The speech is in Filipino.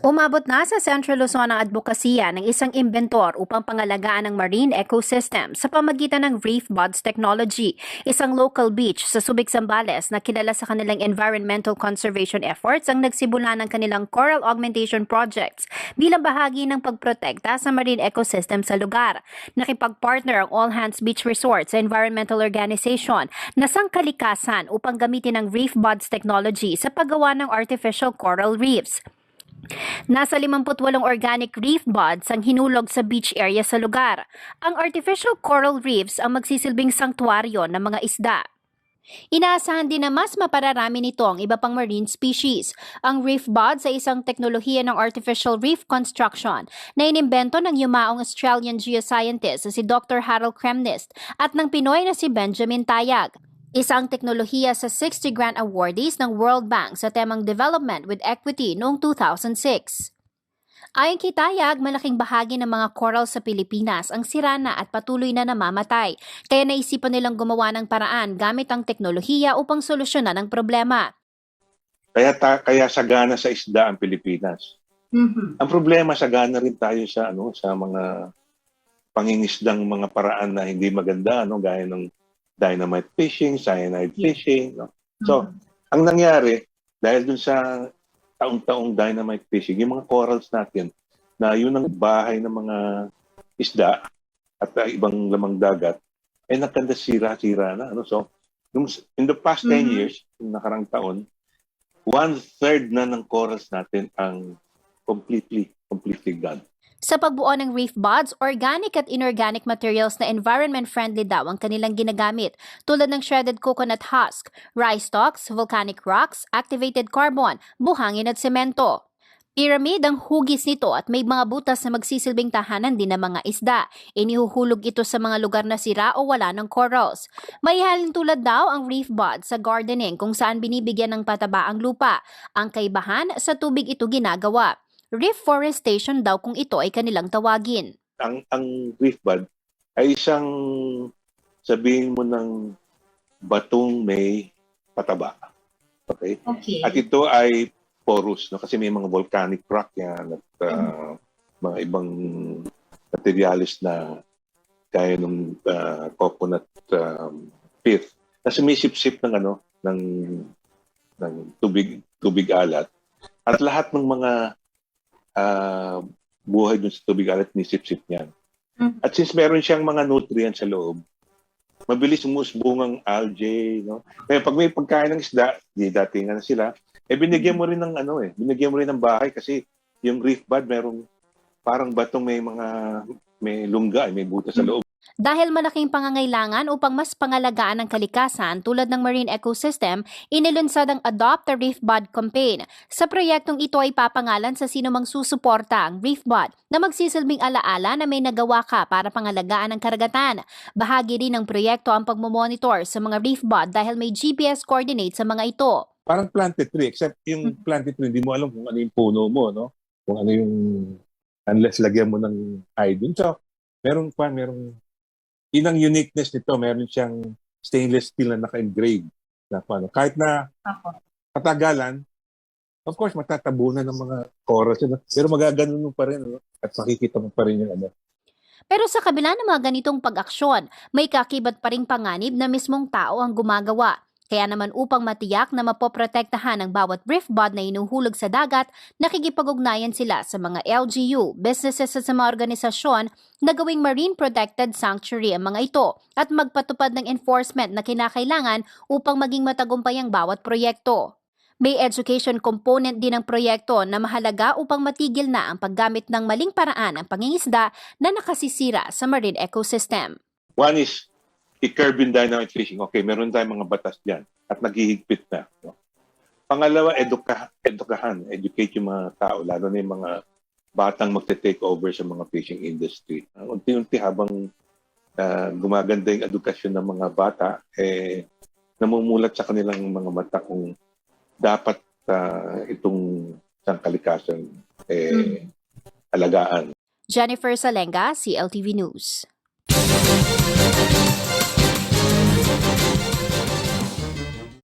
Umabot na sa Central Luzon ang advokasya ng isang inventor upang pangalagaan ang marine ecosystem sa pamagitan ng Reef Buds Technology, isang local beach sa Subic, Zambales na kilala sa kanilang environmental conservation efforts ang nagsimula ng kanilang coral augmentation projects bilang bahagi ng pagprotekta sa marine ecosystem sa lugar. Nakipag-partner ang All Hands Beach Resort sa environmental organization na sangkalikasan upang gamitin ang Reef Buds Technology sa paggawa ng artificial coral reefs. Nasa 58 organic reef buds ang hinulog sa beach area sa lugar. Ang artificial coral reefs ang magsisilbing sanktuaryo ng mga isda. Inaasahan din na mas mapararami nito ang iba pang marine species. Ang reef buds ay isang teknolohiya ng artificial reef construction na inimbento ng yumaong Australian geoscientist na si Dr. Harold Kremnist at ng Pinoy na si Benjamin Tayag. Isang teknolohiya sa 60 grant awardees ng World Bank sa temang Development with Equity noong 2006. Ayon kay Tayag, malaking bahagi ng mga coral sa Pilipinas ang sira na at patuloy na namamatay, kaya naisipan nilang gumawa ng paraan gamit ang teknolohiya upang solusyonan ang problema. Kaya sagana sa isda ang Pilipinas. Ang problema, sagana rin tayo sa mga pangingisdang mga paraan na hindi maganda, gaya ng dynamite fishing, cyanide fishing. So, ang nangyari, dahil dun sa taong-taong dynamite fishing, yung mga corals natin, na yun ang bahay ng mga isda at ibang lamang dagat, ay sira-sira na. So, in the past 10 years, yung nakarang taon, 1/3 na ng corals natin ang completely gone. Sa pagbuo ng reef buds, organic at inorganic materials na environment-friendly daw ang kanilang ginagamit, tulad ng shredded coconut husk, rice stalks, volcanic rocks, activated carbon, buhangin at semento. Pyramid ang hugis nito at may mga butas na magsisilbing tahanan din ng mga isda. Inihuhulog ito sa mga lugar na sira o wala ng corals. May halin tulad daw ang reef buds sa gardening kung saan binibigyan ng pataba ang lupa. Ang kaibahan, sa tubig ito ginagawa. Reforestation daw kung ito ay kanilang tawagin. Ang reef bud ay isang, sabihin mo, ng batong may pataba. Okay? At ito ay porous, kasi may mga volcanic rock yan at mga ibang materialis na kaya ng coconut pith na sumisip-sip ng tubig alat. At lahat ng mga buhay dun sa tubig alat, nisip-sip niyan. At since meron siyang mga nutrients sa loob, mabilis umusbong ang algae, Kaya pag may pagkain ng isda, di datingan na sila, binigyan mo rin ng bahay kasi yung reef bud merong parang batong may lungga, may butas sa loob. Dahil malaking pangangailangan upang mas pangalagaan ang kalikasan tulad ng marine ecosystem, inilunsad ang Adopt a Reef Bud campaign. Sa proyektong ito ay papangalan sa sinumang susuporta ang reef bud na magsisilbing alaala na may nagawa ka para pangalagaan ang karagatan. Bahagi rin ng proyekto ang pagmomonitor sa mga reef bud dahil may GPS coordinates sa mga ito. Parang planted tree, except yung planted tree, hindi mo alam kung ano yung puno mo, Kung ano yung, unless lagyan mo ng hydrogen. So, merong yun ang uniqueness nito, meron siyang stainless steel na naka-engrave. Kahit na katagalan, of course, matatabunan ng mga corals. Pero magaganon mo pa rin, at makikita mo pa rin yung Pero sa kabila ng mga ganitong pag-aksyon, may kakibat pa ring panganib na mismong tao ang gumagawa. Kaya naman upang matiyak na mapoprotektahan ang bawat reef bud na inuhulog sa dagat, nakikipag-ugnayan sila sa mga LGU, businesses at sa mga organisasyon na gawing marine protected sanctuary ang mga ito at magpatupad ng enforcement na kinakailangan upang maging matagumpay ang bawat proyekto. May education component din ng proyekto na mahalaga upang matigil na ang paggamit ng maling paraan ng pangingisda na nakasisira sa marine ecosystem. One is i-curb yung dynamite fishing. Okay, meron tayong mga batas dyan at naghihigpit na. Pangalawa, educate yung mga tao, lalo na yung mga batang magte-take over sa mga fishing industry. Unti-unti habang gumaganda yung edukasyon ng mga bata, namumulat sa kanilang mga mata kung dapat itong sangkalikasan alagaan. Jennifer Salenga, CLTV News.